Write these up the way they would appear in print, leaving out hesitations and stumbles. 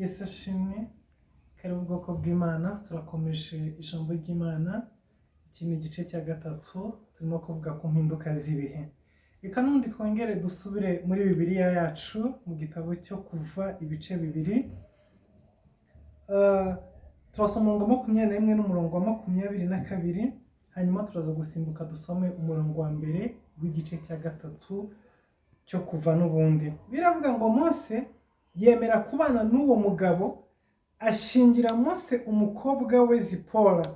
Yesu ashimwe kari ubwoko bw'Imana turakomeje ijambo ry'Imana. Iki ni igice cya gatatu turimo kuvuga ku mpinduka z'ibihe. Reka n'ubundi twongere dusubire muri Bibiliya yacu mu gitabo cyo Kuva ibice bibiri. Turasoma umurongo 21 n'umurongo wa 22, hanyuma turaza gusimbuka dusome umurongo wa mbere w'igice cya gatatu cyo Kuva n'ubundi. Biravuga ngo Mose yemera kubana n'uwo mugabo, ashingira Mose umukobwa we Zipora,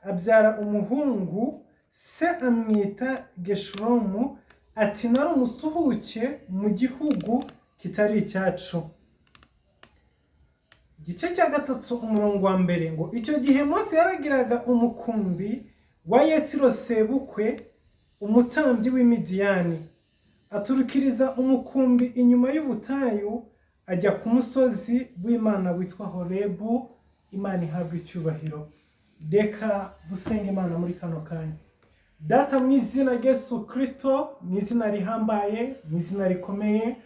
abyara umuhungu, se amwita Geshuromu, ati nari umusuhuke mu gihugu kitari icyacu. Igice cya gatatu umurongo wa mbere ngo icyo gihe Mose yaragiraga umukumbi wa Yetiro sebukwe, umutambyi w'Imidiyani, aturukiriza umukumbi inyuma y'ubutayu, ajya ku musozi w'Imana witwa Horebu. Imana ihabwa icyubahiro. Reka dusenge Imana muri kano kanya. Data, mu izina rya Yesu Kristo, mu izina rihambaye, mu izina rikomeye,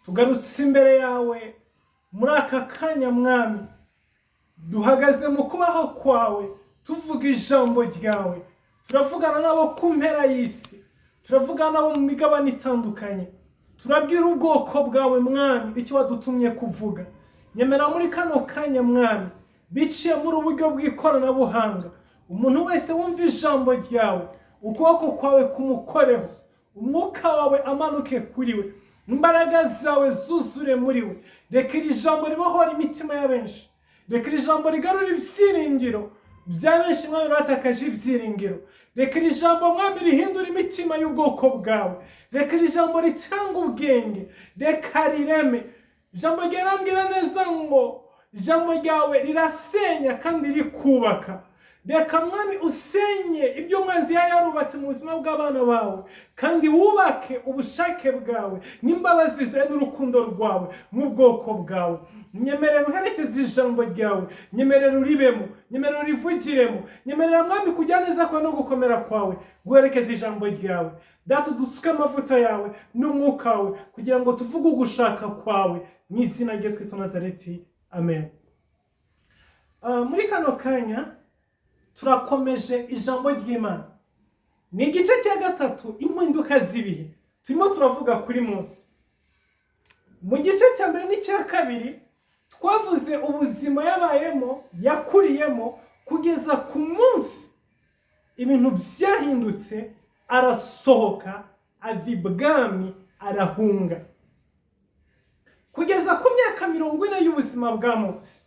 tugarutse imbere yawe muri aka kanya Mwami. Duhagaze mu kubaho kwawe tuvuga ijambo ryawe, turavugana nabo ku mpera y'isi, turavugana nabo mu migabane itandukanye, turabwira ubwoko bwawe Mwami icyo wadutumye kuvuga. Nyemera muri kano kanya Mwami, biciye muri uburyo bw'ikoranabuhanga, umuntu wese wumva ijambo ryawe, ukuboko kwawe kumukoreho, umwuka wawe amanuke kuri we, imbaraga zawe zuzure muri we. Reka iri jambo ribohora imitima ya benshi, reka iri jambo rigarura ibyiringiro bya benshi Mwami batakaje ibyiringiro. Reka iri jambo Mwami rihindura imitima y'ubwoko bwawe, reka iri jambo ritanga ubwenge, reka rireme. Ijambo ryarambwira neza ngo ijambo ryawe rirasenya kandi rikubaka. Reka Mwami usenye ibyo umwanzi yari yarubatse mu buzima bw'abana bawe, kandi wubake ubushake bwawe n'imbabazi zawe n'urukundo rwawe mu bwoko bwawe. Nyemerera uherekeze ijambo ryawe, nyemerera uribemo, nyemerera urivugiremo, nyemerera Mwami kujya neza kwawe no gukomera kwawe guherekeza ijambo ryawe. Data, dusuke amavuta yawe n'umwuka wawe kugira ngo tuvuge ugushaka kwawe mu izina rya Yesu Kristo Nazareti. Amen. Muri kano kanya turakomeje ijambo ry'Imana. Ni igice cya gatatu, impinduka z'ibihe. Turimo turavuga kuri Mose. Mu gice cya mbere n'icya kabiri twavuze ubuzima yabayemo, yakuriyemo, kugeza ku munsi ibintu byahindutse, arasohoka ava ibwami arahunga. Kugeza ku myaka 40 y'ubuzima bwa Mose,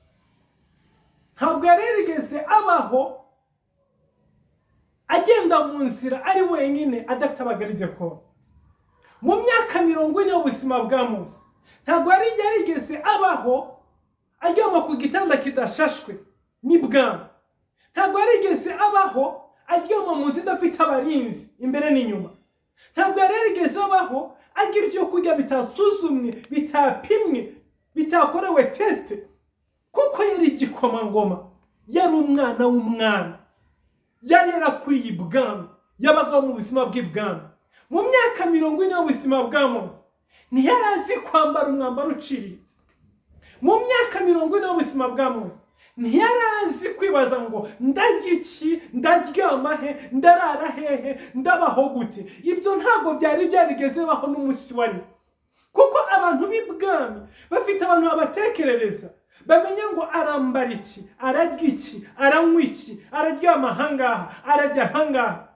ntabwo yarigeze abaho agenda mu nzira ari wenyine adafite abagaride ko. Mu myaka 40 y'ubuzima bwa Mose, ntabwo yarigeze abaho aryama ku gitanda kidashashwe n'ibwami. Ntabwo yarigeze abaho aryama mu nzu idafite abarinzi imbere n'inyuma. Ntabwo yarigeze abaho agira ibyo kurya bitasuzumwe, bitapimwe, bitakorewe test, kuko yari igikomangoma, yari umwana w'umwana, yari yarakuriye ibwami, yabaga mu buzima bw'ibwami. Mu myaka 40 y'ubuzima bwa Mose, ntiyari azi kwambara umwambaro uciriritse. Mu myaka 40 y'ubuzima bwa Mose, ntiyari azi kwibaza ngo ndarya iki, ndaryama he, ndarara hehe, ndabaho gute. Ibyo ntabwo byari byarigeze baho n'umunsi wari, kuko abantu b'ibwami bafite abantu babatekerereza, bamenya ngo arambara iki, ararya iki, aranywa iki, araryama ahangaha, arajya ahangaha.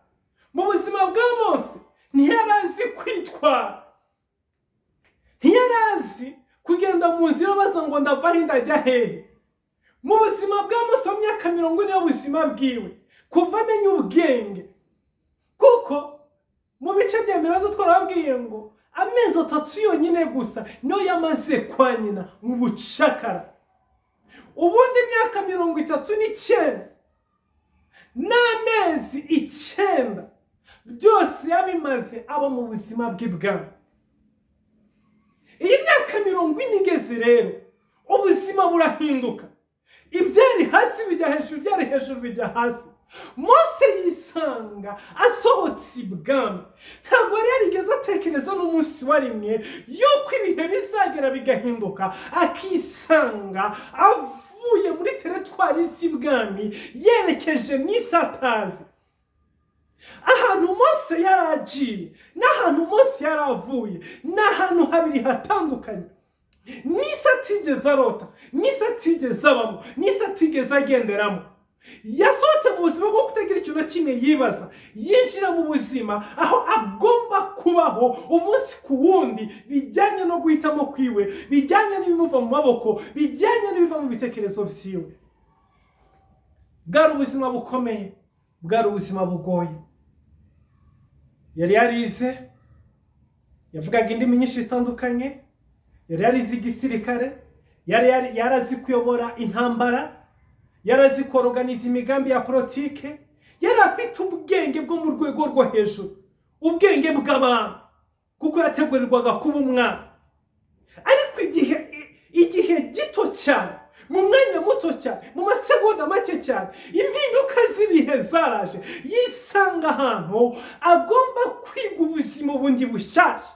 Mu buzima bwa Mose ntiyari azi kwitwara, ntiyari azi kugenda mu nzira baza ngo ndava he ndajya hehe. Mu buzima bwa Mose mu myaka 40 y'ubuzima bwiwe, kuva amenya ubwenge, kuko mu bice bya mbere twarababwiye ngo amezi 3 yonyine gusa niyo yamaze kwa nyina mu bucakara. Ubundi imyaka 39 n'amezi 9 byose yabimaze aba mu buzima bw'ibwami. Iyi myaka 40 igeze rero, ubuzima burahinduka. Ibyari hasi bijya hejuru, byari hejuru bijya hasi. Mose yisanga asohotse ibwami, ntabwo yari yarigeze atekereza n'umunsi wa rimwe yuko ibihe bizagera bigahinduka, akisanga avuye muri teritwari z'ibwami yerekeje mu isi atazi. Ahantu Mose yaragiye n'ahantu Mose yaravuye ni ahantu habiri hatandukanye. N'isi atigeze arota, n'isi atigeze abamo, n'isi atigeze agenderamo. Yasohotse mu buzima bwo kutagira ikintu na kimwe yibaza, yinjira mu buzima aho agomba kubaho umunsi ku wundi, bijyanye no guhitamo kwiwe, bijyanye n'ibimuva mu maboko, bijyanye n'ibiva mu bitekerezo byiwe. Bwari ubuzima bukomeye, bwari ubuzima bugoye. Yari yarize, yavugaga indimi nyinshi zitandukanye, yari yarize igisirikare, yarazi kuyobora intambara, yarazi koroganiza imigambi ya politike, yari afite ubwenge bwo mu rwego rwo hejuru, ubwenge bw'abantu, kuko yategurirwaga kuba umwami. Ariko igihe gito cyane, mu mwanya muto cyane, mu masegonda make cyane, impinduka z'ibihe zaraje, yisanga ahantu agomba kwiga ubuzima bundi bushyashya.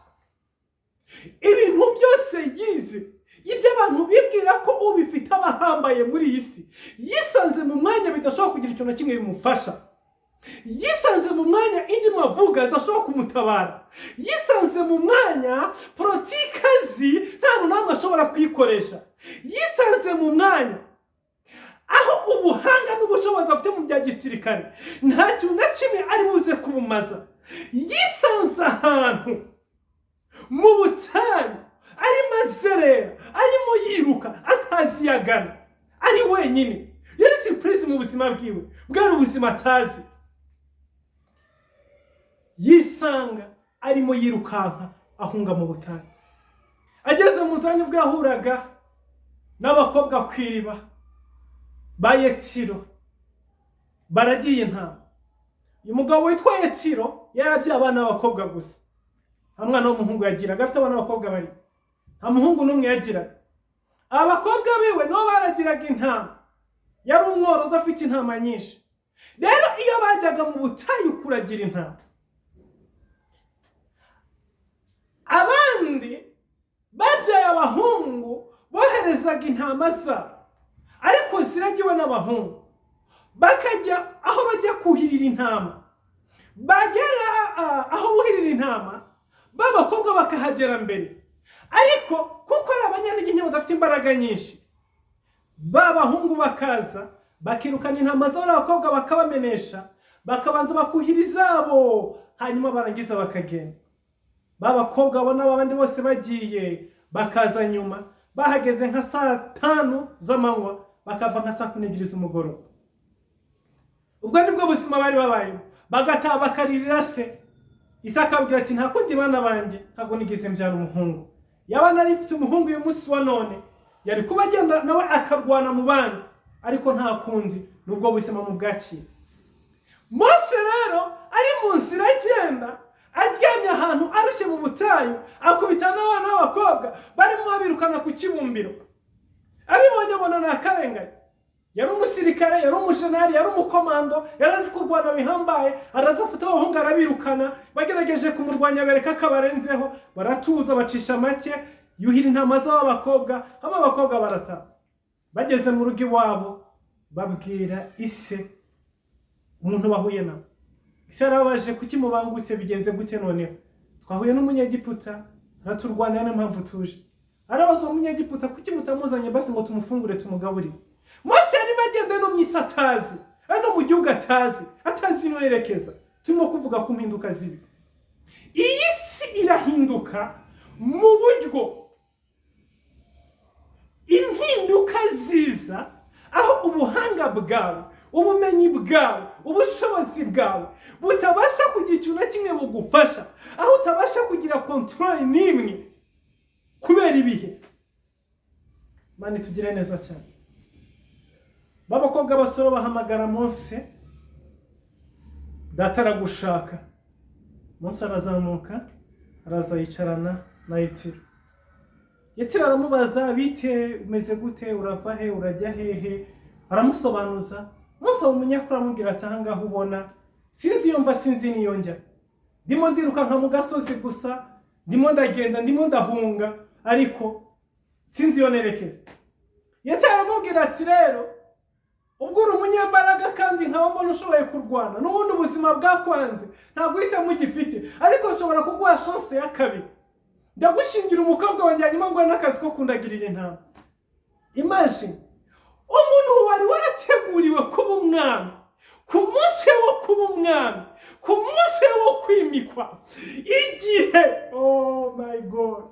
Ibintu byose yize, ibyo abantu bibwira ko ubifite abahambaye muri iyi si, yisanze mu mwanya bidashobora kugira ikintu na kimwe bimufasha. Yisanze mu mwanya indi mavuga adashobora kumutabara. Yisanze mu mwanya politiki azi nta n'umwe ashobora kuyikoresha. Yisanze mu mwanya aho ubuhanga n'ubushobozi afite mu bya gisirikare nta kintu na kimwe ari buze kubumaza. Yisanze ahantu mu butayu, arimo azerera, arimo yiruka, atazi yagana, ari wenyine. Yari surprise mu buzima bwiwe, bwari ubuzima atazi. Yisanga arimo yirukanka ahunga mu butayu. Ageze mu zanya ubwo yahuraga n'abakobwa kwiriba ba Yetiro, baragiye intama. Uyu mugabo witwa Yetiro yarabyaye abana b'abakobwa gusa, nta mwana w'umuhungu yagiraga, afite abana b'abakobwa bari, nta muhungu n'umwe yagiraga. Abakobwa biwe nibo baragiraga intama, yari umworozi afite intama nyinshi. Rero iyo bajyaga mu butayu kuragira intama, abandi babyaye abahungu boherezaga intama zabo, ariko ziragiwe n'abahungu, bakajya aho bajya kuhirira intama. Bagera aho buhirira intama, b'abakobwa bakahagera mbere, ariko kuko ari abanyantege nke badafite imbaraga nyinshi, b'abahungu bakaza bakirukana intama zabo n'abakobwa bakabamenesha, bakabanza bakuhira izabo, hanyuma barangiza bakagenda. B'abakobwa bo n'abandi bose bagiye bakaza nyuma, bahageze nka saa 5 z'amanywa, bakava nka saa 4 z'umugoroba. Ubwo nibwo buzima bari babayemo. Bagataha bakaririra se. Isaka abwira ati nta kundi bana banjye, ntabwo nigeze mbyara umuhungu. Yaba nari mfite umuhungu uyu munsi wa none, yari kuba agenda nawe akarwana mu bandi, ariko nta kundi, nubwo buzima mu bwakira. Mose rero ari mu nzira agenda, aryamye ahantu arushye mu butayu, akubita n'abana b'abakobwa barimo babirukana ku kibumbiro. Abibonye abona ni akarengane. Yari umusirikare, yari umujenali, yari umukomando, yarazi kurwana bihambaye, arazafata abahungu arabirukana, bagerageje kumurwanya bereka ko abarenzeho, baratuza bacisha make, yuhira intama z'abakobwa, hama abakobwa barataha. Bageze mu rugo iwabo, babwira ise umuntu bahuye nawe. Ise arabaje kuki mubangutse bigenze gute noneho? Twahuye n'umunyegiputa, araturwanira n'impamvu tuje. Arabaza umunyegiputa kuki mutamuzanye basi ngo tumufungure tumugaburire. Mose yari bagenda no mwisatazi, no mu gihugu atazi no yerekeza. Turimo kuvuga ku mpinduka zibi. Iyi si irahinduka mu buryo impinduka ziza aho ubuhanga bwawe, ubumenyi bwawe, ubushobozi bwawe butabasha kugira ikintu na kimwe bugufasha, aho utabasha kugira control n'imwe kubera ibihe. Mani tugire neza cyane. Babakobwa basoro bahamagara Mose, data aragushaka. Mose arazamuka, araza yicarana na Yetiro. Yetiro aramubaza bite, umeze gute, urava he, urajya hehe? Aramusobanuza. Musa umunyakuri amubwira ati aha ngaha ubona sinzi iyo mva sinzi n'iyo njya, ndimo ndiruka nka mu gasozi gusa, ndimo ndagenda ndimo ndahunga ariko sinzi iyo nerekeza. Yetse aramubwira ati rero ubwo uri umunyembaraga kandi nkaba mbona ushoboye kurwana n'ubundi ubuzima bwakwanze ntabwo uhitamo ugifite, ariko nshobora kuguha chance ya kabiri, ndagushingira umukobwa wanjye hanyuma nguhe n'akazi ko kundagirira intama. Imagine umuntu wari warateguriwe kuba umwami, ku munsi wo kuba umwami, ku munsi wo kwimikwa, igihe, oh my God,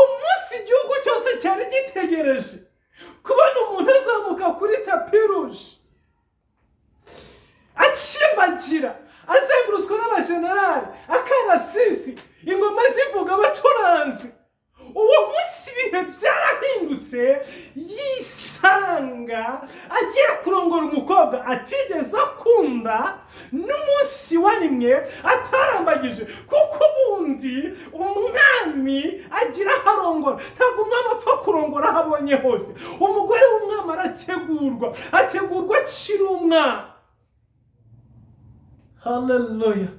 umunsi igihugu cyose cyari gitegereje kubona umuntu azamuka kuri tapi ruje akimbagira azengurutswe n'abajenerali, akarasisi, ingoma zivuga, abacuranzi. Uwo munsi ibihe byarahindutse, yisanga agiye kurongora umukobwa atigeze akunda, n'umunsi wa rimwe atarambagije, kuko ubundi umwami agira aho arongora. Ntabwo umwami apfa kurongora aho abonye hose. Umugore w'umwami ategurwa akiri umwami. Haleluya.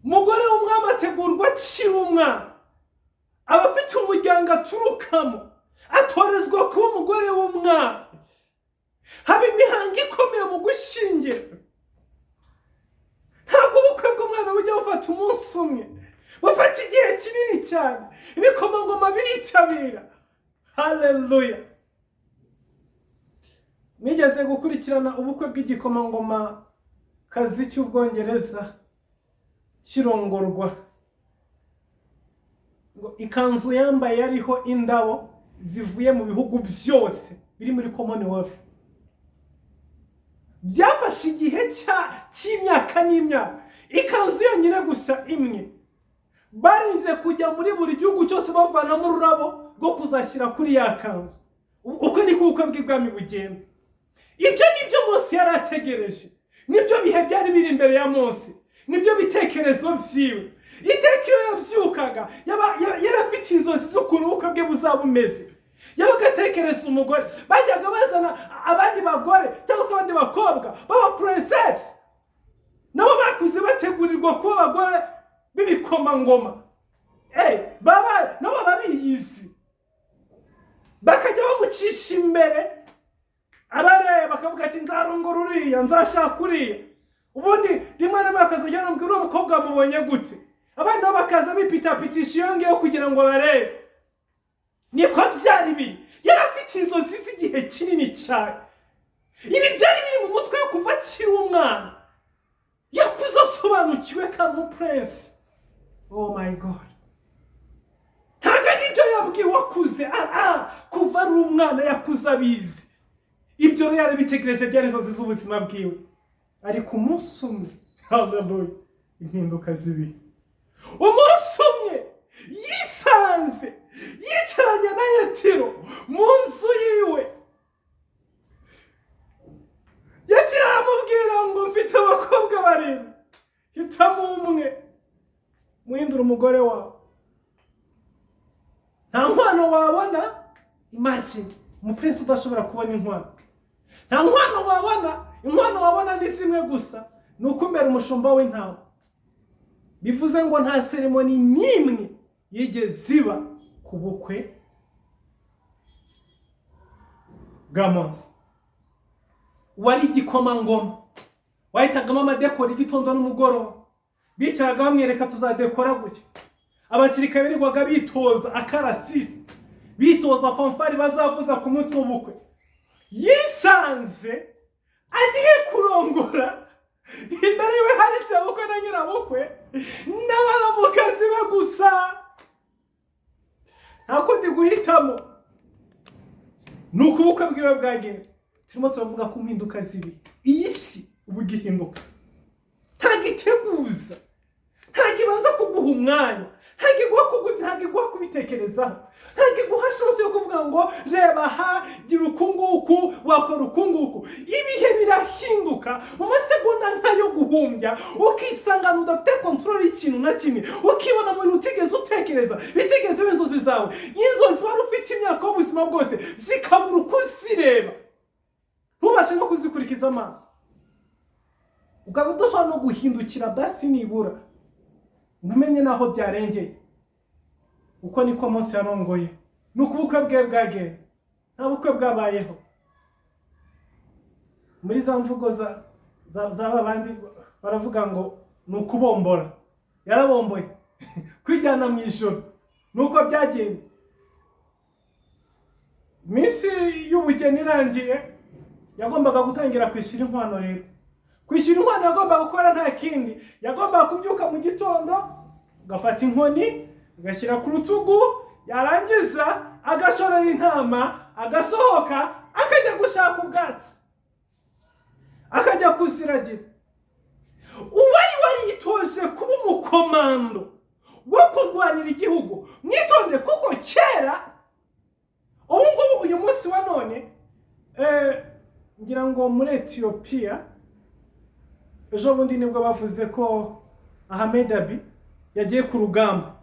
Umugore w'umwami ategurwa akiri umwami, aba afite umuryango aturukamo, atorezwa kuba umugore w'umwami. Haba imihango ikomeye mu gushyingira. Ntabwo ubukwe bw'umwami bujya bufata umunsi umwe, bufata igihe kinini cyane, ibikomangoma biritabira. Haleluya. Nigeze gukurikirana ubukwe bw'igikomangoma kazi cy'Ubwongereza kirongorwa, ngo ikanzu yambaye yariho indabo zivuye mu bihugu byose biri muri Commonwealth. Byafashe igihe cy'imyaka n'imyaka, ikanzu yonyine gusa imwe barinze kujya muri buri gihugu cyose bavanamo ururabo rwo kuzashyira kuri ya kanzu. Uko niko ubukwe bw'ibwami bugenda. Ibyo nibyo Mose yari ategereje, nibyo bihe byari biri imbere ya Mose, nibyo bitekerezo byiwe. Iteka iyo yabyukaga yarafite inzozi z'ukuntu ubukwe bwe buzaba bumeze. Yabaga atekereza umugore, bajyaga bazana abandi bagore cyangwa se abandi bakobwa baba princess, nabo bakuze bategurirwa kuba abagore b'ibikomangoma. Nabo babiyizi, bakajya bamucisha imbere, abareba bakavuga ati nzarongora uriya, nzashaka uriya. Ubundi rimwe na rimwe akazajya anambwira uwo mukobwa mubonye gute, abandi nabo bakaza bipitapitisha iyo ngiyo kugira ngo barebe. Niko byari biri. Yari afite inzozi z'igihe kinini cyane. Ibi byari biri mu mutwe yo kuva akiri umwana, yakuze asobanukiwe ko ari umuprince. Oh my God. Ntabwo nibyo yabwiwe akuze, kuva ari umwana yakuze abizi. Ibyo rero yari bitegereje byari inzozi z'ubuzima bwiwe. Ariko umunsi umwe, haleluya, impinduka zibi. Umunsi umwe yisanze yicaranye na Yetiro mu nzu yiwe. Yetiro aramubwira ngo mfite abakobwa barindwi, hitamo umwe muhindura umugore wawe. Nta nkwano wabona. Imagine umuprince udashobora kubona inkwano. Nta nkwano wabona. Inkwano wabona ni zimwe gusa, ni ukumbera umushumba w'intama. Bivuze ngo nta ceremony n'imwe yigeze iba ku bukwe bwa Mose. Wari igikomangoma, wahitagamo amadekora igitondo n'umugoroba, bicaraga bamwereka tuzadekora gutya. Abasirikare birirwaga bitoza akarasisi, bitoza fanfari bazavuza ku munsi w'ubukwe. Yisanze agiye kurongora, imbere yiwe hari sebukwe na nyirabukwe n'abaramukazi be gusa. Nta kundi guhitamo. Nuko ubukwe bwiwe bwagenze. Turimo turavuga ku mpinduka zibi. Iyi si ubu gihinduka, ntabwo iteguza, ntabwo ibanza kuguha umwanya, ntabwo iguha kubitekerezaho, ntabwo iguha chance yo kuvuga ngo reba aha, gira ukunguku, wakora ukunguku. Ibihe birahinduka mu masegonda nkayo guhumbya, ukisanga udafite control y'ikintu na kimwe, ukibona mu bintu utigeze utekereza, bitigeze inzozi zawe. Inzozi wari ufite imyaka y'ubuzima bwose zikabura uko zireba. ukwiza amaso, ukaba udashobora no guhindukira basi nibura ntumenye naho byarengeye. Uko niko Mose yarongoye, nuko ubukwe bwe bwagenze, nta bukwe bwabayeho. Muri za mvugo za bandi baravuga ngo nukubombora, yarabomboye kwijyana mu ijoro, nuko byagenze. Iminsi y'ubugeni irangiye, yagombaga gutangira kwishyura inkwano. Rero kwishyura inkwano yagombaga gukora nta kindi, yagombaga kubyuka mu gitondo, agafata inkoni agashyira ku rutugu, yarangiza agashorera intama, agasohoka akajya gushaka ubwatsi, akajya kuziragira. Uwari waritoje kuba umukomando wo kurwanira igihugu, mwitonde kuko kera, ubu ngubu uyu munsi wa none, ngira ngo muri Ethiopia ejo bundi nibwo bavuze ko Ahmed Abiy yagiye ku rugamba,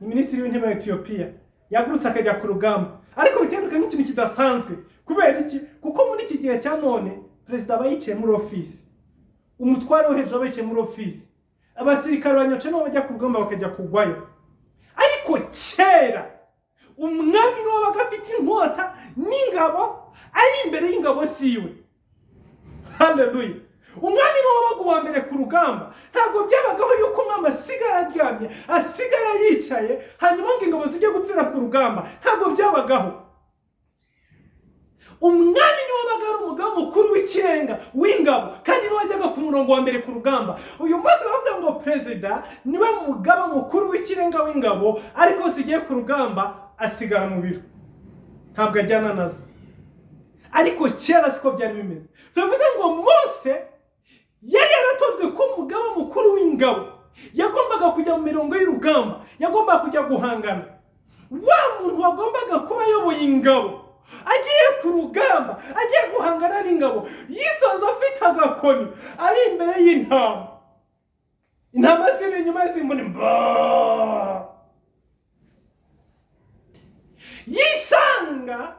ni minisitiri w'intebe wa Ethiopia, yagurutse akajya ku rugamba. Ariko bitandukanye nk'ikintu kidasanzwe. Kubera iki? Kuko muri iki gihe cya none perezida aba yicaye muri ofisi, umutware wo hejuru aba yicaye muri ofisi, abasirikare banyace nabo bajya ku rugamba bakajya kugwayo. Ariko kera umwami niwe wabaga afite inkota n'ingabo, ari imbere y'ingabo siwe. Haleluya! Umwami niwe wabaga uwa mbere ku rugamba. Ntabwo byabagaho yuko umwami asigara aryamye, asigara yicaye, hanyuma ngo ingabo zijye gupfira ku rugamba. Ntabwo byabagaho. Umwami niwe wabaga ari umugaba mukuru w'ikirenga w'ingabo, kandi niwe wajyaga ku murongo wa mbere ku rugamba. Uyu munsi bavuga ngo perezida niwe mugaba mukuru w'ikirenga w'ingabo, ariko zigiye ku rugamba asigara mu biro, ntabwo ajyana nazo. Ariko kera siko byari bimeze. So bivuze ngo Mose yari yaratojwe ko umugaba mukuru w'ingabo, yagombaga kujya mu mirongo y'urugamba, yagombaga kujya guhangana. Wa muntu wagombaga kuba ayoboye ingabo agiye ku rugamba, agiye guhangana n'ingabo, yisanze afite agakoni ari imbere y'intama. Intama ziri inyuma zimbona mba, yisanga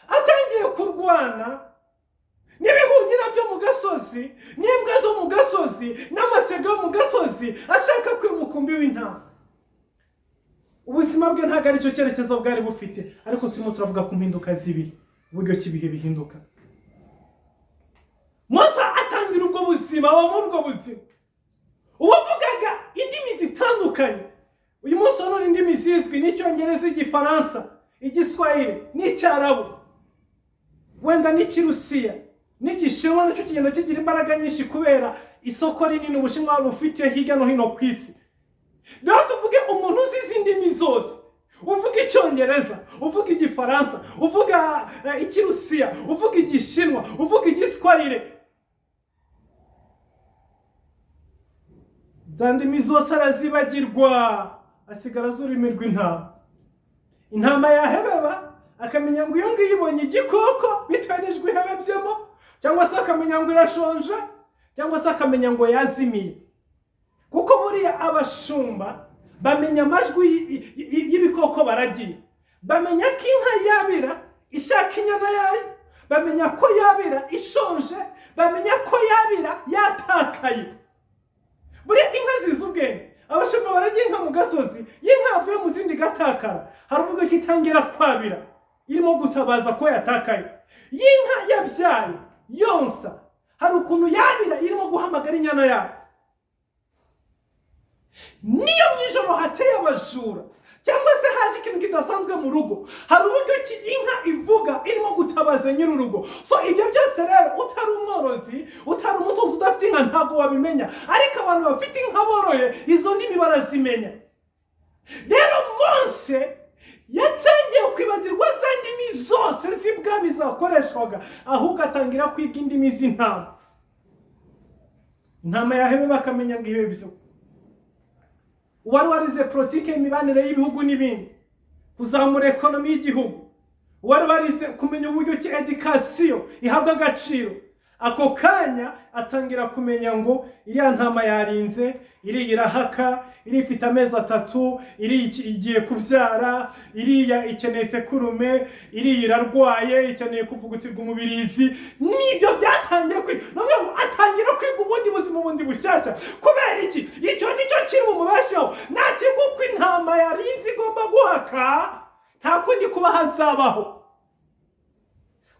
atangiye kurwana n'ibihunyira byo mu gasozi, n'imbwa zo mu gasozi, n'amasega yo mu gasozi, ashaka kwimukumbi w'intama. Ubuzima bwe ntabwo ari cyo cyerekezo bwari bufite, ariko turimo turavuga ku mpinduka z'ibihe, uburyo ki ibihe bihinduka. Mose atangira ubwo buzima, aba muri ubwo buzima, uwavugaga indimi zitandukanye. Uyu munsi none indimi zizwi n'Icyongereza, Igifaransa, Igiswahili, n'Icyarabu, wenda n'Ikirusiya, n'Igishinwa nacyo kigenda kigira imbaraga nyinshi kubera isoko rinini Ubushinwa bufite hirya no hino ku isi. Rero tuvuge umuntu uzi izi ndimi zose, uvuga Icyongereza, uvuga Igifaransa, uvuga Ikirusiya, uvuga Igishinwa, uvuga Igiswahili, za ndimi zose arazibagirwa, asigara azi ururimi rw'intama. Intama yahebeba akamenya ngo iyo ngiyo ibonye igikoko bitewe n'ijwi ihebebyemo, cyangwa se akamenya ngo irashonje, cyangwa se akamenya ngo yazimiye. Kuko buriya abashumba bamenya amajwi y'ibikoko baragiye, bamenya ko inka yabira ishaka inyana yayo, bamenya ko yabira ishonje, bamenya ko yabira yatakaye. Buriya inka zizi ubwenge. Abashumba baragiye inka mu gasozi, y'inka yavuye mu zindi gatakara, haravuga ko itangira kwabira, irimo gutabaza ko yatakaye. Y'inka yabyaye yonsa, hari ukuntu yabira irimo guhamagara inyana yayo. Niyo mu ijoro hateye abajura, cyangwa se haje ikintu kidasanzwe mu rugo, hari uburyo ki inka ivuga irimo gutabaza nyir'urugo. So ibyo byose rero utari umworozi, utari umutunzi, udafite inka ntabwo wabimenya, ariko abantu bafite inka boroye izo ndimi barazimenya. Rero Mose yatangiye kwibagirwa za ndimi zose z'ibwami zakoreshwaga, ahubwo atangira kwiga indimi z'intama. Intama yahebe bakamenya ngo ibe biso. Uwari warize politike y'imibanire y'ibihugu n'ibindi, kuzamura ekonomi y'igihugu, uwari warize kumenya uburyo ki education ihabwa agaciro, ako kanya atangira kumenya ngo iriya ntama yarinze, iriya irahaka, iriya ifite amezi 3, iriya igiye kubyara, iriya ikeneye sekurume, iriya irarwaye ikeneye kuvugutirwa umubirizi. Nibyo byatangiye nabyo atangira kwiga ubundi buzima bundi bushyashya. Kubera iki? Icyo nicyo kiri mu mubashaho. Nati kuko intama yarinze igomba guhaka, nta kundi kuba hazabaho.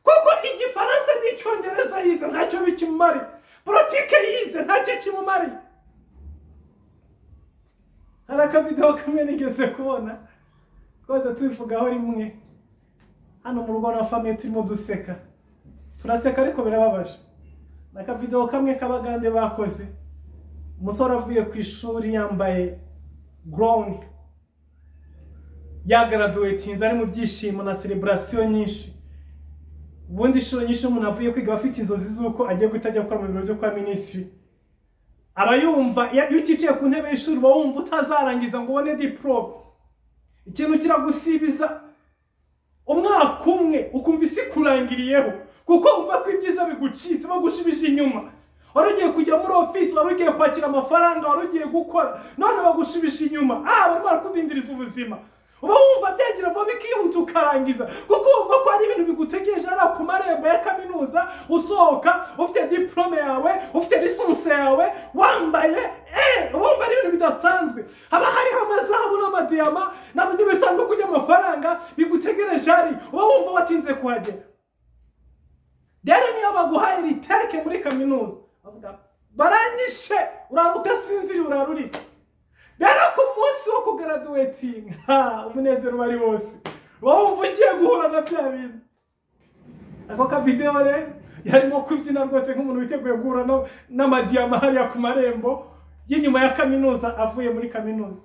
Kuko igifaransa n'icyongereza yize ntacyo bikimumari, politike yize ntacyo kimumari. Hari akavideo kamwe nigeze kubona koze tubivugaho rimwe hano mu rugo na famille, turimo duseka, turaseka ariko birababaje. Nakavideo kamwe kabagande bakoze, umusore avuye ku ishuri yambaye grown, yagraduatinze ari mu byishimo na celebration nyinshi. Ubundi inshuro nyinshi umuntu avuye kwiga afite inzozi z'uko agiye guhita ajya gukora mu biro byo kwa Ministries. Aba yumva iyo ukicaye ku ntebe y'ishuri uba wumva utazarangiza ngo ubone diplome. Ikintu kiragusibiza umwaka umwe ukumva isi kurangiriyeho, kuko umva ko ibyiza bigucitse bagushibije inyuma. Wari ugiye kujya muri office, wari ugiye kwakira amafaranga, wari ugiye gukora, none bagushibije inyuma. Barimo barakudindiriza ubuzima. Uba wumva byagira vuba bikihuta ukarangiza, kuko wumva ko hari ibintu bigutegereje ari ku marembo ya kaminuza, usohoka ufite diplome yawe, ufite lisansi yawe, wambaye wumva ari ibintu bidasanzwe. Haba hariho amazahabu n'amadiyama n'ibisanduku by'amafaranga bigutegereje ari, uba wumva watinze kuhagera. Rero niyo baguhaye riteke muri kaminuza, bavuga baranyishe, uraba udasinziriye, urarurira. Rero ku munsi wo kugraduating, umunezero bari wose, wumva ugiye guhura na bya bintu. Ako ka video rero yarimo kubyina rwose nk'umuntu witeguye guhura n'amadiyama hariya ku marembo y'inyuma ya kaminuza, avuye muri kaminuza.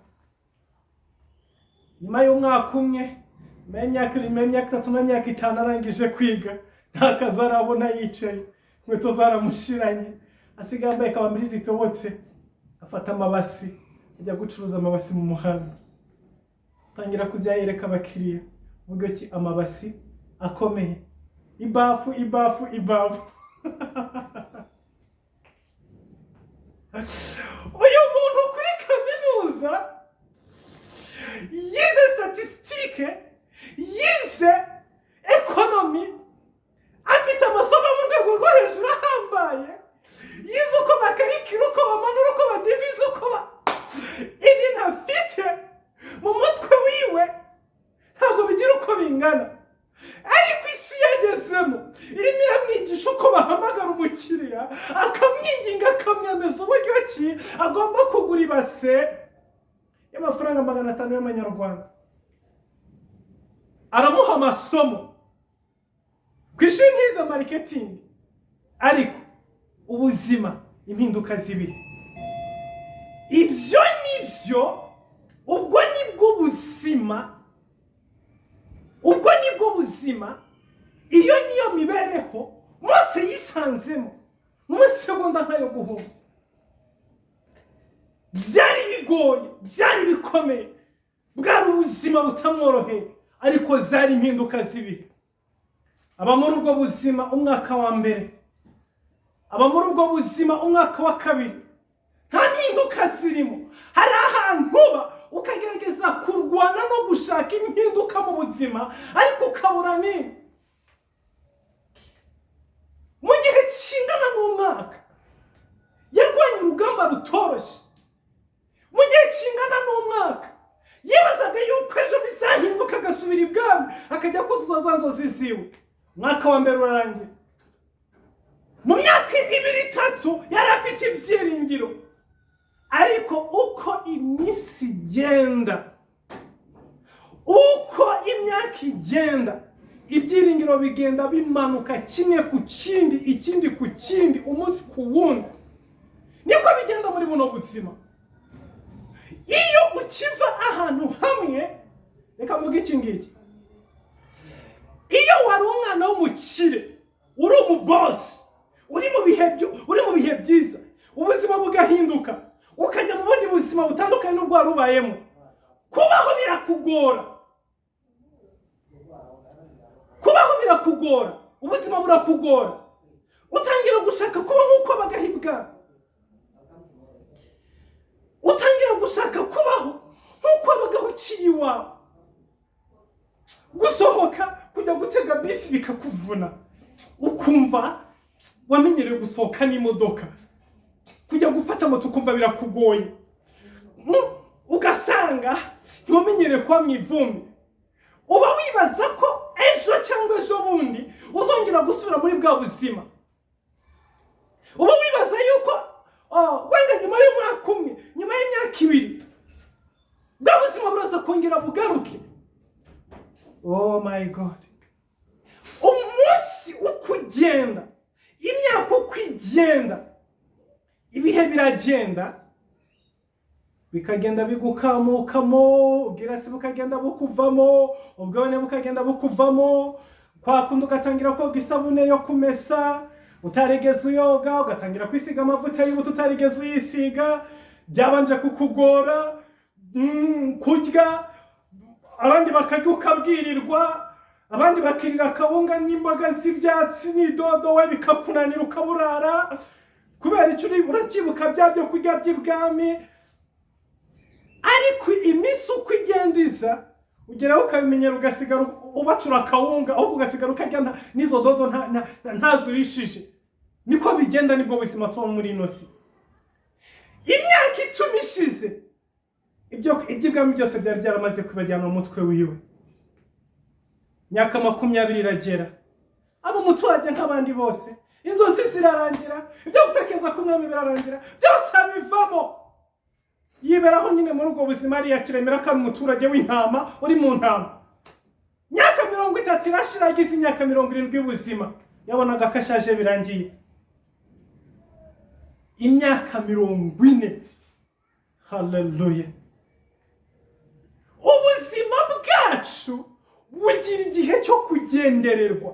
Nyuma y'umwaka umwe, imyaka 3 n'imyaka 5 arangije kwiga, nta kazi arabona, yicaye, inkweto zaramushiranye, asigaye ambaye kabambiri zitobotse, afata amabasi ajya gucuruza amabasi mu muhanda. Tangira kujya yereka abakiriya uvuga ki amabasi akomeye, ibafu. Uyu muntu kuri kaminuza yize statistique, yize economy, afite amasomo mu rwego rwo hejuru ahambaye, yize uko bakarikira, uko bamanura, uko badivize, uko ibintu afite mu mutwe wiwe ntabwo bigira uko bingana. Ariko isi yagezemo irimo iramwigisha uko bahamagara umukiriya, akamwinginga, akamwemeza uburyo ki agomba kugura ibase y'amafaranga 500 y'amanyarwanda. Aramuha amasomo ku ishuri nkiza marketing, ariko ubuzima impinduka zibiri. Ibyo nibyo, ubwo nibwo buzima, iyo niyo mibereho Mose yisanzemo mu segonda nkayo guhumba. Byari bigoye, byari bikomeye, bwari ubuzima butamworoheye, ariko zari impinduka zibiri. Aba muri ubwo buzima umwaka wa mbere, aba muri ubwo buzima umwaka wa kabiri, nta mpinduka zirimo. Hari ahantu ukagerageza kurwana no gushaka impinduka mu buzima, ariko ukabura nini. Mu gihe kingana n'umwaka yarwanye urugamba rutoroshye, mu gihe kingana n'umwaka yibazaga yuko ejo bizahinduka, agasubira ibwami akajya kuzuza za nzozi ziwe. Umwaka wa mbere urarangira, mu myaka 2-3 yari afite ibyiringiro, ariko uko iminsi igenda, uko imyaka igenda, ibyiringiro bigenda bimanuka kimwe ku kindi, ikindi ku kindi, umunsi ku wundi. Niko bigenda muri buno buzima. Iyo ukiva ahantu hamwe, reka mvuge iki ngiki, iyo wari umwana w'umukire, uri umubosi, uri mu bihe byiza, ubuzima bugahinduka, ukajya mu bundi buzima butandukanye n'ubwo wari ubayemo, kubaho birakugora, ubuzima burakugora, utangira utangira gushaka kuba nk'uko abagahibwa, utangira gushaka kubaho nk'uko abagaho ukiri iwawe, gusohoka kujya gutega bisi bikakuvuna, ukumva wamenyereye gusohoka n'imodoka, kujya gufata moto ukumva birakugoye, ugasanga ntumenyereye kuba mu ivumbi, uba wibaza ko ejo cyangwa ejo bundi uzongera gusubira muri bwa buzima, uba wibaza yuko wenda nyuma y'umwaka umwe, nyuma y'imyaka ibiri, bwa buzima buraza kongera bugaruke. Oh my God, umunsi uko ugenda, imyaka uko igenda, ibihe biragenda, bikagenda bigukamukamo, ubwirasi bukagenda bukuvamo, ubwone bukagenda bukuvamo, kwa kundi ugatangira koga isabune yo kumesa utarigeze uyoga, ugatangira kwisiga amavuta y'ubuto utarigeze uyisiga, byabanje kukugora, kurya abandi bakarya ukabwirirwa, abandi bakirira akawunga n'imboga z'ibyatsi n'idodo, we bikakunanira ukaburara, kubera icyo urakibuka bya byo kurya by'ibwami. Ariko iminsi uko igenda iza, ugeraho ukabimenyera, ugasigara ubacura akawunga, ahubwo ugasigara ukarya n'izo dodo ntazurishije. Niko bigenda, nibwo buzima tuba muri ino si. Imyaka 10 ishize, iby'ibwami byose byari byaramaze kubajyana mu mutwe wiwe. Myaka 20 iragera, abo muturage nk'abandi bose, inzozi zirarangira, ibyo gutekereza ku mwami birarangira, byose abivamo. Yiberaho nyine muri ubwo buzima, ari yakiremera ko ari umuturage w'intama uri mu ntama. Myaka 30 irashira, agize imyaka 70 y'ubuzima, yabonaga ko ashaje birangiye. Imyaka 40, haleluya. Ubuzima bwacu bugira igihe cyo kugendererwa,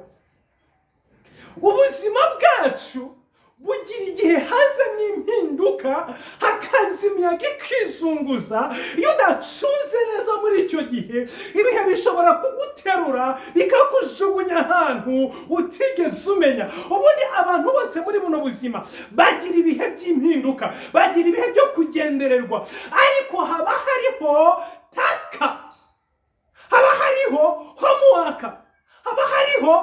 ubuzima bwacu bugira igihe haza n'impinduka, hakaza imiyaga ikizunguza. Iyo udacunze neza muri icyo gihe, ibihe bishobora kuguterura bikakujugunya ahantu utigeze umenya. Ubundi abantu bose muri buno buzima bagira ibihe by'impinduka, bagira ibihe byo kugendererwa, ariko haba hariho taska, haba hariho homework, haba hariho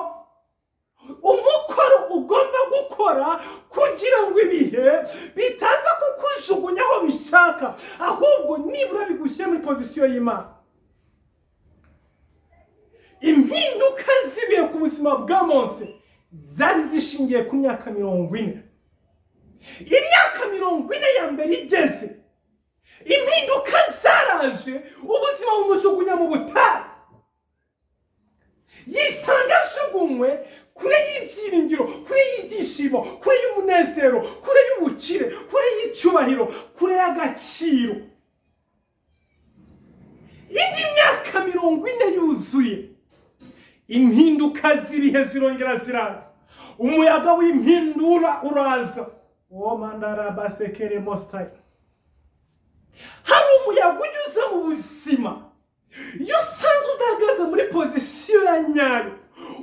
umukoro ugomba gukora kugira ngo ibihe bitaza kukujugunya aho bishaka, ahubwo nibura bigushyira muri pozisiyo y'Imana. Impinduka zibiye ku buzima bwa Mose zari zishingiye ku myaka 40. Imyaka 40 ya mbere igeze, impinduka zaraje, ubuzima bumujugunya mu butayu, yisanga ajugunywe kure y'ibyiringiro, kure y'ibyishimo, kure y'umunezero, kure y'ubukire, kure y'icyubahiro, kure y'agaciro. Indi myaka 40 yuzuye, impinduka z'ibihe zirongera ziraza, umuyaga w'impindura uraza. Oh mandara basekere mostai, hari umuyaga unyuze mu buzima. Iyo usanze udahagaze muri pozisiyo ya nyayo,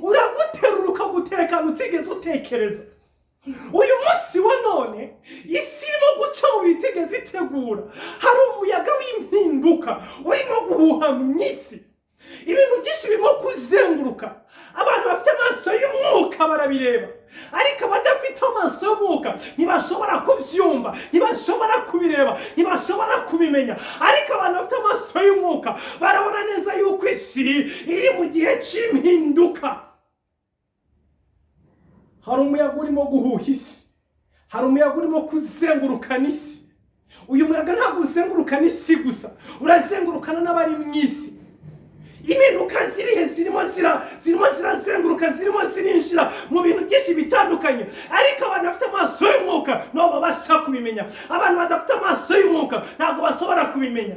uraguterura ukagutereka utigeze utekereza. Uyu munsi wa none, isi irimo guca mu bitigeze itegura. Hari umuyaga w'impinduka urimo guhuha mu isi, ibintu byinshi birimo kuzenguruka. Abantu bafite amaso y'umwuka barabireba, ariko abadafite amaso y'umwuka ntibashobora kubyumva, ntibashobora kubireba, ntibashobora kubimenya. Ariko abantu bafite amaso y'umwuka barabona neza yuko isi iri mu gihe cy'impinduka. Hari umuyaga urimo guhuha isi, hari umuyaga urimo kuzenguruka isi. Uyu muyaga ntabwo uzenguruka isi gusa, urazengurukana n'abari mu isi. Impinduka zirihe zirimo zirazenguruka, zirimo zirinjira mu bintu byinshi bitandukanye, ariko abantu bafite amaso y'umwuka nabo babasha kubimenya. Abantu badafite amaso y'umwuka ntabwo bashobora kubimenya.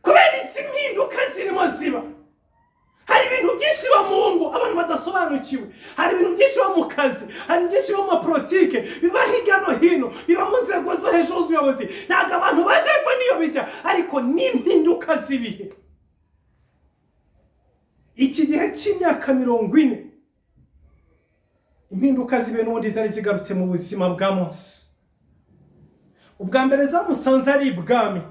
Kubera izi mpinduka zirimo ziba, hari ibintu byinshi biba mu ngo abantu badasobanukiwe, hari ibintu byinshi biba mu kazi, hari byinshi biba mu politike, biba hirya no hino, biba mu nzego zo hejuru z'ubuyobozi. Ntabwo abantu bazi ko niyo bijya, ariko n'impinduka z'ibihe. Iki gihe cy'imyaka 40, impinduka zibe n'ubundi zari zigarutse mu buzima bwa Mose. Ubwa mbere zamusanze ari ibwami,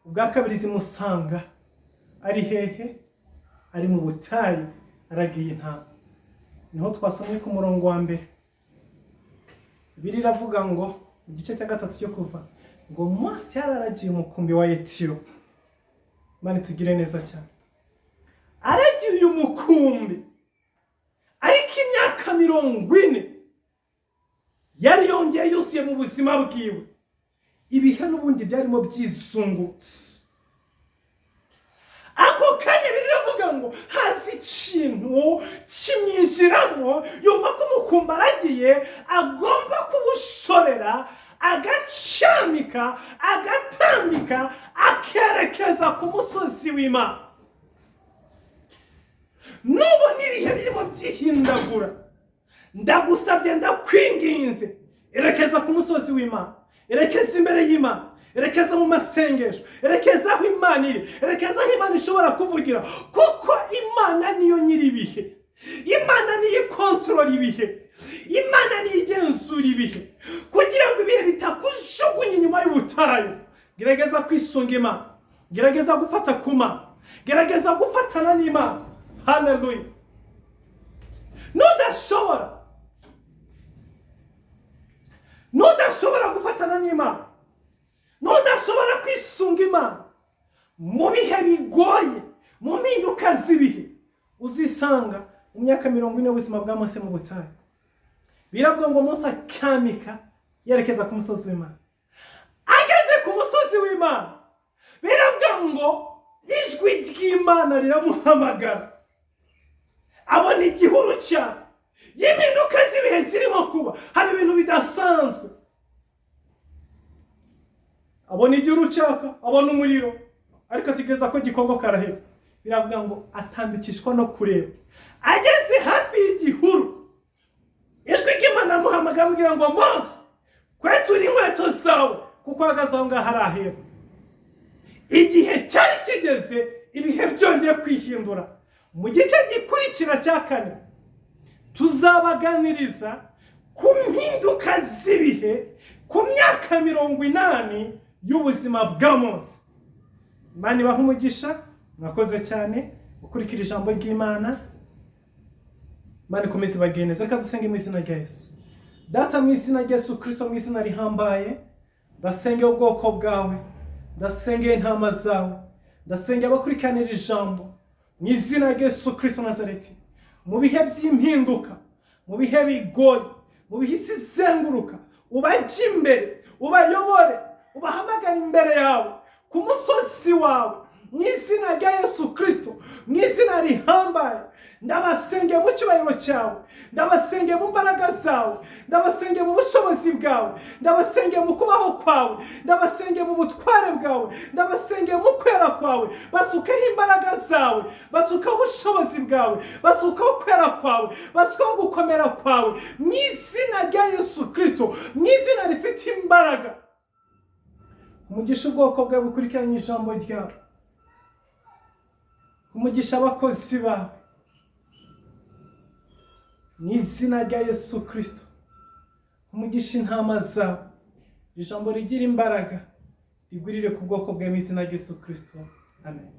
ubwa kabiri zimusanga ari hehe? Ari mu butayu aragiye intama. Niho twasomye ku murongo wa mbere. Bibiliya iravuga ngo mu gice cya 3 cyo kuva ngo Mose yararagiye umukumbi wa Yetiro. Mani tugire neza cyane. Aragiye umukumbi ariko imyaka 40 yari yongeye yusuye mu buzima bwiwe. Ibihe n'ubundi byarimo byizungutse. Ako kanya biravuga ngo hazi ikintu kimwinjiramo, yumva ko umukumbi aragiye agomba kubushorera, agacamika, agatambika, akerekeza ku musozi w'Imana. Nubu n'ibihe birimo byihindagura, ndagusabye ndakwinginze, erekeza ku musozi w'Imana, erekeza imbere y'Imana, erekeza mu masengesho, erekeza aho Imana iri, erekeza aho Imana ishobora kuvugira, kuko Imana niyo nyiri ibihe, Imana niyo ikontorora ibihe, Imana niyo igenzura ibihe, kugira ngo ibihe bitakujugunya inyuma y'ubutayu. Gerageza kwisunga Imana, gerageza gufata ku Mana, gerageza gufatana n'Imana. Hallelujah. Nudashobora gufatana n'Imana, nudashobora kwisunga Imana mu bihe bigoye, mu mpinduka z'ibihe, uzisanga mu myaka 40 y'ubuzima bwa Mose mu butayu. Biravuga ngo Mose akamika yerekeza ku musozi w'Imana. Ageze ku musozi w'Imana, biravuga ngo ijwi ry'Imana riramuhamagara. Abona igihuru cyane, y'impinduka z'ibihe zirimo kuba, hari ibintu bidasanzwe. Abona igihuru cyaka, abona umuriro, ariko ategereza ko gikongo karaheba. Biravuga ngo atambikishwa no kureba. Ageze hafi y'igihuru, ijwi ry'Imana amuhamagara amubwira ngo Mose, kwetura inkweto zawe kuko ahagaze aho ngaho haraheba. Igihe cyari kigeze, ibihe byongeye kwihindura. Mu gice gikurikira cya 4 tuzabaganiriza ku mpinduka z'ibihe ku myaka 80 y'ubuzima bwa Mose. Imana ibaha umugisha, mwakoze cyane gukurikira ijambo ry'Imana. Imana ikomeze ibageneze. Reka dusenge mu izina rya Yesu. Data, mu izina rya Yesu Kristo, mu izina rihambaye, ndasengeye ubwoko bwawe, ndasengeye intama zawe, ndasengeye abakurikiranira ijambo mu izina rya Yesu Kristo Nazareti. Mu bihe by'impinduka, mu bihe bigoye, mu bihe isi izenguruka, ubajye imbere, ubayobore, ubahamagara imbere yawe ku musozi wawe mu izina rya Yesu Kristo, mu izina rihambaye. Ndabasengeye mu cyubahiro cyawe, ndabasengeye mu mbaraga zawe, ndabasengeye mu bushobozi bwawe, ndabasengeye mu kubaho kwawe, ndabasengeye mu butware bwawe, ndabasengeye mu kwera kwawe. Basukeho imbaraga zawe, basukeho ubushobozi bwawe, basukeho kwera kwawe, basukeho gukomera kwawe mu izina rya Yesu Kristo, mu izina rifite imbaraga. Umugisha ubwoko bwawe bukurikiranye ijambo ryawe, umugisha abakozi bawe mu izina rya Yesu Kristo, umugisha intama zawe, ijambo rigira imbaraga rigwirire ku bwoko bwawe mu izina rya Yesu Kristo. Amen.